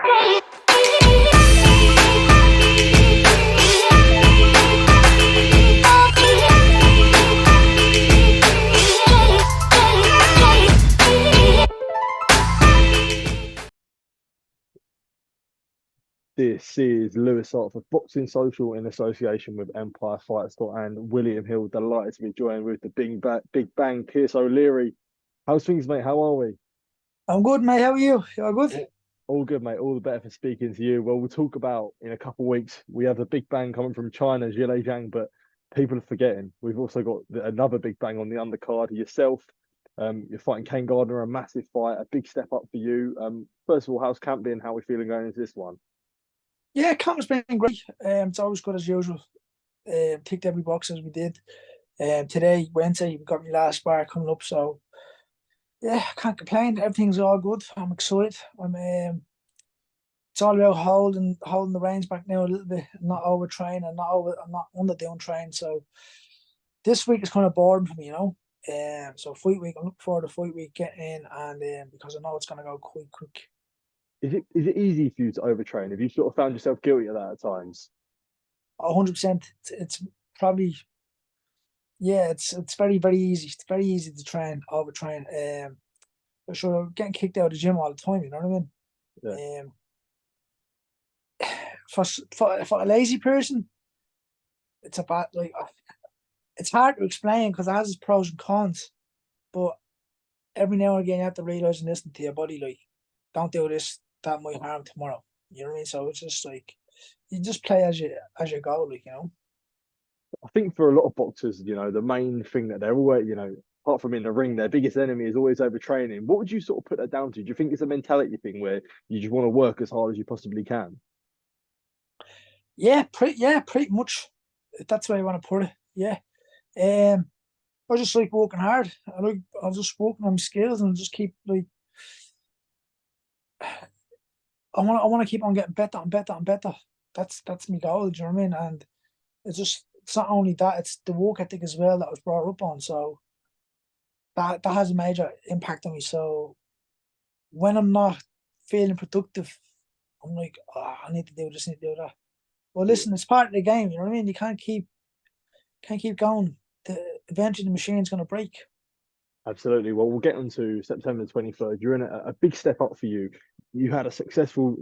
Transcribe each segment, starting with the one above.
This is Lewis Hart for Boxing Social in association with Empire Fight Store and William Hill. Delighted to be joined with the Big Bang, Pierce O'Leary. How's things, mate? How are we? I'm good, mate. How are you? You all good? All good, mate. All the better for speaking to you. Well, we'll talk about in a couple of weeks. We have the Big Bang coming from China, Zhilei Zhang, but people are forgetting. We've also got another Big Bang on the undercard. Yourself, you're fighting Kane Gardner, a massive fight, a big step up for you. First of all, how's camp been? How are we feeling going into this one? Yeah, camp's been great. It's always good as usual. Ticked every box as we did. Today, Wednesday, we got my last bar coming up, so yeah, can't complain. Everything's all good. I'm excited. It's all about holding the reins back now a little bit, not overtrain and I'm not underdoing train. So this week is kind of boring for me, you know. So fight week, I'm looking forward to fight week getting in, and because I know it's gonna go quite quick. Is it easy for you to overtrain? Have you sort of found yourself guilty of that at times? 100%. It's probably, yeah. It's very very easy. It's very easy to overtrain. For sure, getting kicked out of the gym all the time. You know what I mean? Yeah. For a lazy person, it's about like it's hard to explain because it has its pros and cons. But every now and again, you have to realize and listen to your body. Like, don't do this. That might harm tomorrow. You know what I mean? So it's just like you just play as you go. Like, you know. I think for a lot of boxers, the main thing that they're always, apart from in the ring, their biggest enemy is always overtraining. What would you sort of put that down to? Do you think it's a mentality thing where you just want to work as hard as you possibly can? Yeah, pretty much. That's the way I want to put it. Yeah. I just like working hard. I'll just working on my skills and just keep like I want to keep on getting better and better and better. That's my goal. Do you know what I mean? And it's not only that, it's the work ethic as well that I was brought up on. So that has a major impact on me. So when I'm not feeling productive, I'm like, oh, I need to do this, need to do that. Well, listen, it's part of the game. You know what I mean? You can't keep going. Eventually, the machine's going to break. Absolutely. Well, we'll get on to September 23rd. You're in a big step up for you. You had a successful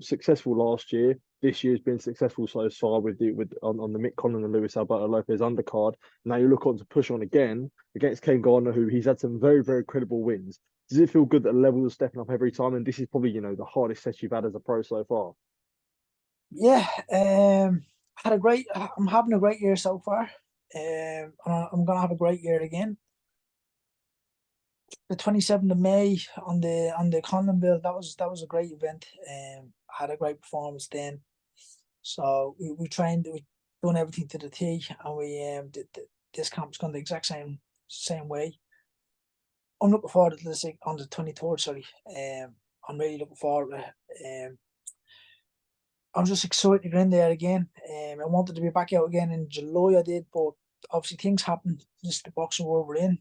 last year. This year's been successful so far on the Mick Conlan and Luis Alberto Lopez undercard. Now you look on to push on again against Kane Gardner, who he's had some very, very credible wins. Does it feel good that the levels are stepping up every time? And this is probably, the hardest test you've had as a pro so far. Yeah, I'm having a great year so far. And I'm gonna have a great year again. The 27th of May on the Conlanville, that was a great event. Had a great performance then. So we trained, we done everything to the T, and we this camp's gone the exact same way. I'm looking forward to this on the 23rd. Sorry, I'm really looking forward to it. I'm just excited to get in there again. I wanted to be back out again in July. I did, but obviously things happen. Just the boxing world we're in.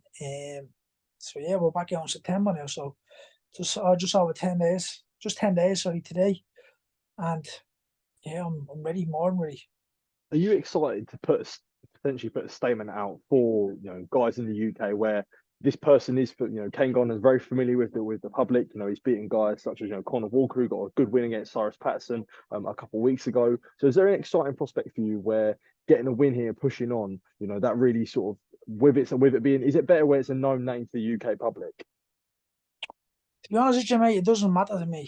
So yeah, we're back out in September now. So just over 10 days, just 10 days. Sorry, today, and yeah, I'm ready, more than ready. Are you excited to potentially put a statement out for guys in the UK where this person is, Kane Gardner is very familiar with the public. He's beaten guys such as Conor Walker, who got a good win against Cyrus Patterson a couple of weeks ago. So is there an exciting prospect for you where getting a win here, pushing on, that really sort of with it being, is it better where it's a known name to the UK public? To be honest with you, mate, it doesn't matter to me.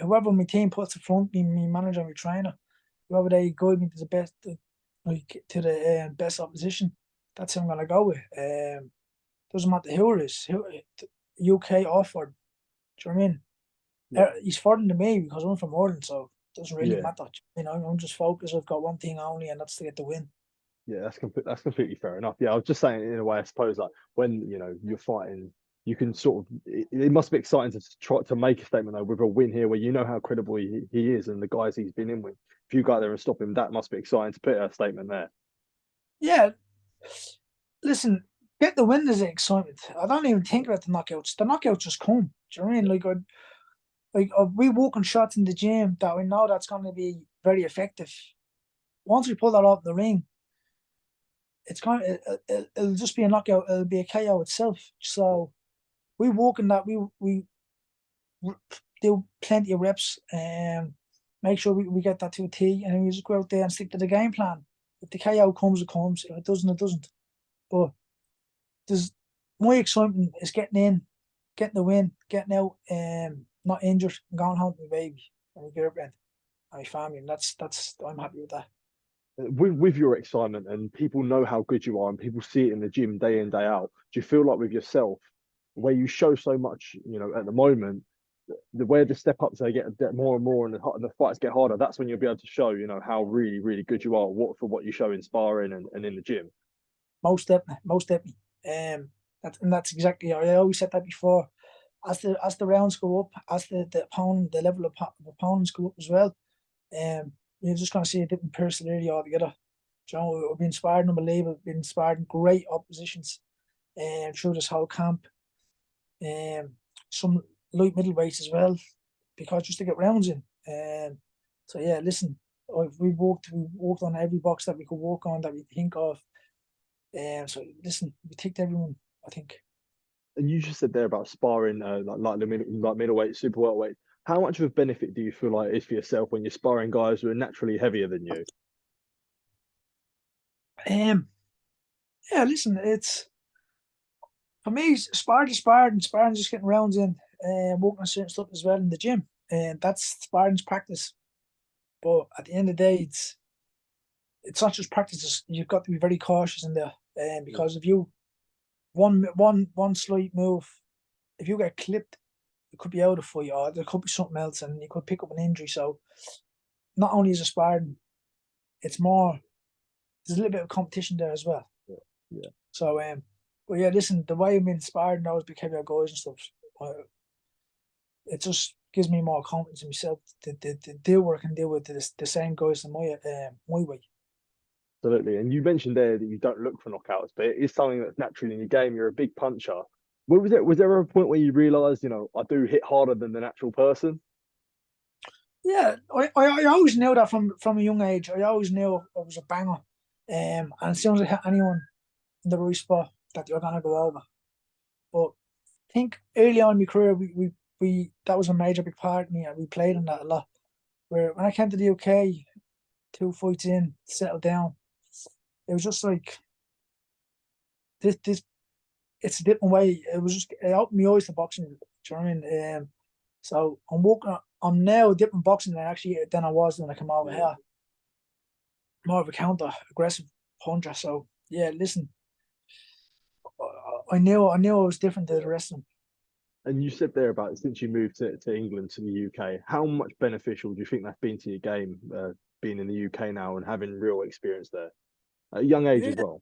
Whoever my team puts in front, me manager, my trainer, whoever they guide me to the best, to the best opposition, that's who I'm gonna go with. Doesn't matter who it is, UK or Ford. Do you know what I mean? Yeah. He's Fording to me because I'm from Ireland, so it doesn't really matter. I'm just focused. I've got one thing only, and that's to get the win. Yeah, that's completely fair enough. Yeah, I was just saying in a way, I suppose, like when you're fighting, you can sort of it must be exciting to try to make a statement though with a win here where how credible he is and the guys he's been in with. If you go out there and stop him, that must be exciting to put a statement there. Yeah, listen, get the win is excitement. I don't even think about the knockouts. The knockouts just come. Do you know what I mean? Like like we working shots in the gym that we know that's going to be very effective. Once we pull that off the ring, it's going to, it'll just be a knockout. It'll be a KO itself. So we work in that. We do plenty of reps and make sure we get that to a T, and then we just go out there and stick to the game plan. If the KO comes, it comes. If it doesn't, it doesn't. But there's my excitement is getting in, getting the win, getting out, not injured, and going home to my baby and my girlfriend and my family, and that's I'm happy with that. With your excitement, and people know how good you are, and people see it in the gym day in day out, do you feel like with yourself, where you show so much, at the moment, where the step ups they get more and more, and the fights get harder, that's when you'll be able to show, how really really good you are, what you show in sparring and in the gym. Most definitely. That's exactly. I always said that before. As the rounds go up, as the level of opponents go up as well, you're just going to see a different personality altogether. We've been inspired, unbelievable. We've been inspired in great oppositions, through this whole camp. Some light middleweights as well, because just to get rounds in. So yeah, listen, we worked on every box that we could work on that we think of. So listen, we ticked everyone, I think. And you just said there about sparring, like middleweight, super welterweight. How much of a benefit do you feel like it is for yourself when you're sparring guys who are naturally heavier than you? Yeah, listen, it's for me, sparring, just getting rounds in, and working on certain stuff as well in the gym, and that's sparring's practice. But at the end of the day, it's not just practice. You've got to be very cautious in there, because if you one slight move, if you get clipped, it could be out of for you, or there could be something else, and you could pick up an injury. So, not only is it sparring, it's more. There's a little bit of competition there as well. Yeah. So, but yeah, listen, the way I'm inspired now is because of guys and stuff. It just gives me more confidence in myself to deal what I can deal with the same guys in my way. Absolutely. And you mentioned there that you don't look for knockouts, but it is something that's naturally in your game. You're a big puncher. Was there a point where you realised, I do hit harder than the natural person? Yeah, I always knew that from a young age. I always knew I was a banger. And as soon as I hit anyone in the right spot, that you're gonna go over. But I think early on in my career, we that was a major big part of me, and we played on that a lot. Where when I came to the UK, 2 fights in, settled down, it was just like this. It's a different way. It was just it opened my eyes to boxing. Do you know what I mean? So I'm now a different boxing than I was when I came over here. More of a counter aggressive puncher. So yeah, listen, I knew I was different to the rest of them. And you said there about since you moved to England, to the UK, how much beneficial do you think that's been to your game, being in the UK now and having real experience there at a young age Yeah. as well?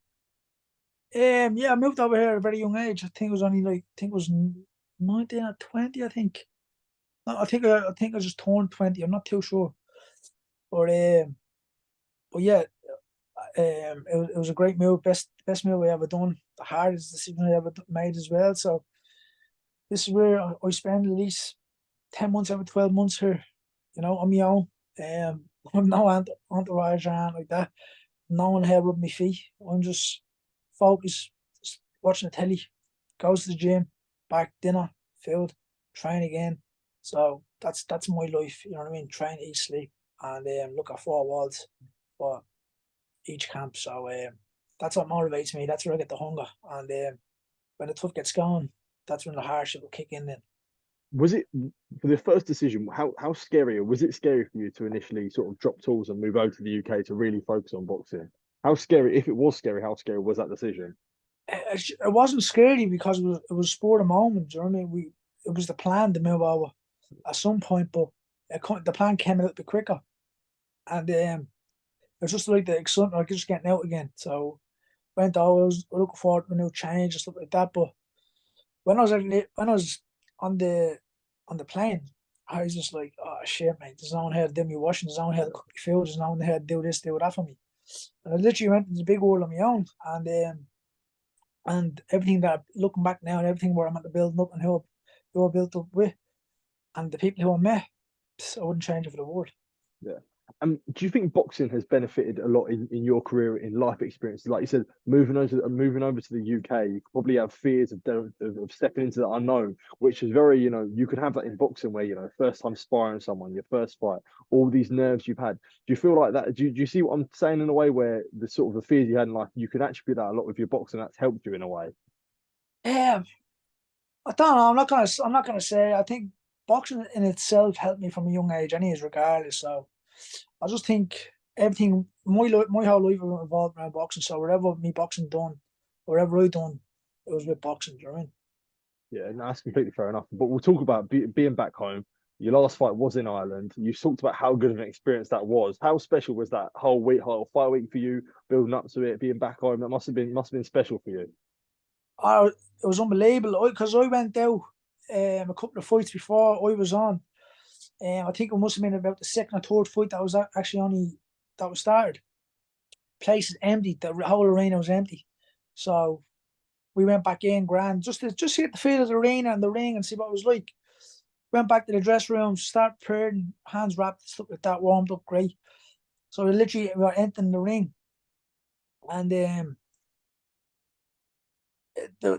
Yeah, I moved over here at a very young age. I think it was only like I think it was 19 or 20. I think. No, I think I just turned 20. I'm not too sure, but yeah, it was a great move. Best move I ever done. The hardest decision I ever made as well. So this is where I spend at least 10 months, every 12 months here. On my own. I'm no entourage or anything like that. No one here rubbing my feet. I'm just focused, just watching the telly, goes to the gym, back dinner, food, train again. So that's my life. You know what I mean? Train, eat, sleep, and look at 4 walls for each camp. So that's what motivates me. That's where I get the hunger. And when the tough gets going, that's when the hardship will kick in. Then. Was it for the first decision? How scary was it? Scary for you to initially sort of drop tools and move over to the UK to really focus on boxing? How scary, if it was scary, how scary was that decision? It wasn't scary because it was sport of moment. Do you know what I mean? It was the plan to move over at some point, but the plan came a little bit quicker, and it was just like the excitement, like just getting out again. So went over, I was looking forward to a new change and stuff like that. But when I was on the plane, I was just like, oh shit, mate, there's no one here to do me washing, there's no one here to cook me food, there's no one here to do this, do that for me. And I literally went into the big world on my own, and everything that looking back now and everything where I'm at the building up and who I built up with, and the people who I met, I wouldn't change it for the world. Yeah. Do you think boxing has benefited a lot in your career, in life experiences? Like you said, moving over to the UK, you probably have fears of stepping into the unknown, which is very, you can have that in boxing where, first time sparring someone, your first fight, all these nerves you've had. Do you feel like that? Do you see what I'm saying in a way where the sort of the fears you had in life, you can attribute that a lot with your boxing, that's helped you in a way? Yeah, I don't know. I'm not gonna say. I think boxing in itself helped me from a young age, anyways, regardless. So I just think everything, my whole life was involved around boxing. So wherever me boxing done, wherever I done, it was with boxing. Do you know what I mean? Yeah, no, that's completely fair enough. But we'll talk about being back home. Your last fight was in Ireland. You talked about how good of an experience that was. How special was that whole fight week for you, building up to it, being back home? That must have been special for you. Oh, it was unbelievable because I went out a couple of fights before I was on. I think it must have been about the second or third fight that was actually that was started. Place is empty. The whole arena was empty. So we went back in grand just to get the feel of the arena and the ring and see what it was like. Went back to the dressing room, start preparing, hands wrapped, stuff like that, warmed up great. So we were entering the ring, and there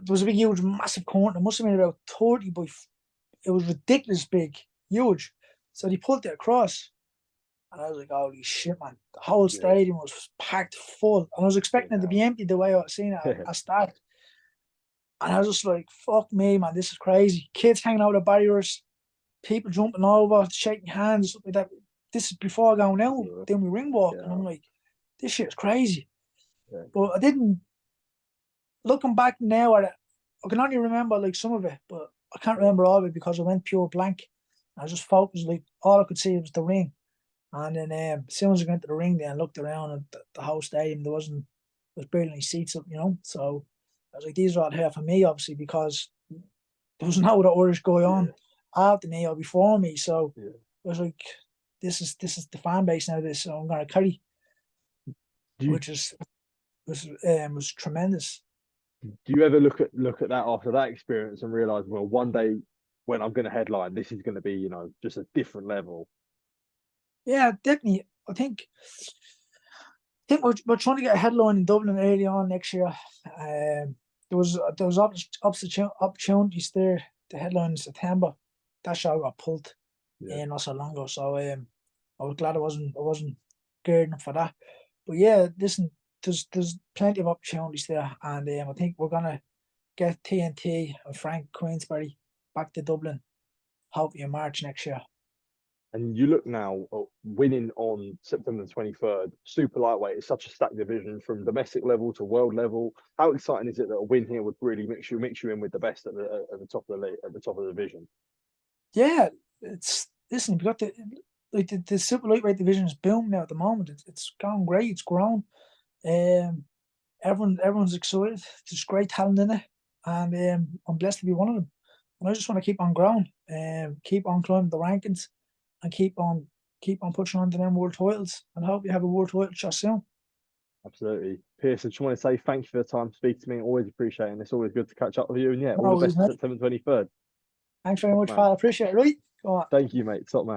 was a big, huge, massive corner. It must have been about 30 by. It was ridiculous big, huge. So they pulled it across, and I was like, "Holy shit, man!" The whole stadium was packed full, and I was expecting it to be empty the way I was seeing it at start. And I was just like, "Fuck me, man! This is crazy." Kids hanging out the barriers, people jumping over, shaking hands, stuff like that. This is before going out. Then we ring walk, and I'm like, "This shit is crazy." But I didn't. Looking back now at it, I can only remember like some of it, but I can't remember all of it because I went pure blank. I just focused, like all I could see was the ring. And then as soon as I went to the ring there and looked around at the whole stadium, there was barely any seats up, So I was like, these are all here for me, obviously, because there was no other Irish guy on after me or before me. So I was like, this is the fan base now, so I'm gonna carry, which was tremendous. Do you ever look at that after that experience and realize, well, one day when I'm going to headline, this is going to be, just a different level? Yeah, definitely. I think we're trying to get a headline in Dublin early on next year. There was opportunities there. The headline in September. That show got pulled not so long ago. So I was glad I wasn't geared enough for that. But yeah, listen, there's plenty of opportunities there, and I think we're gonna get TNT and Frank Queensberry back to Dublin, hopefully in March next year. And you look now at winning on September the 23rd, super lightweight is such a stacked division from domestic level to world level. How exciting is it that a win here would really mix you in with the best at the top of the league, at the top of the division? Yeah, listen, we got the super lightweight division is booming now at the moment. It's going great. It's grown. Everyone's excited. There's great talent in it, and I'm blessed to be one of them. And I just want to keep on growing, keep on climbing the rankings, and keep on pushing on to them world titles. And I hope you have a world title shot soon. Absolutely. Pierce, I just want to say thank you for the time to speak to me. Always appreciate it. And it's always good to catch up with you. And all the best for September 23rd. Thanks very much, pal. I appreciate it. Right? Go on. Thank you, mate. Top man.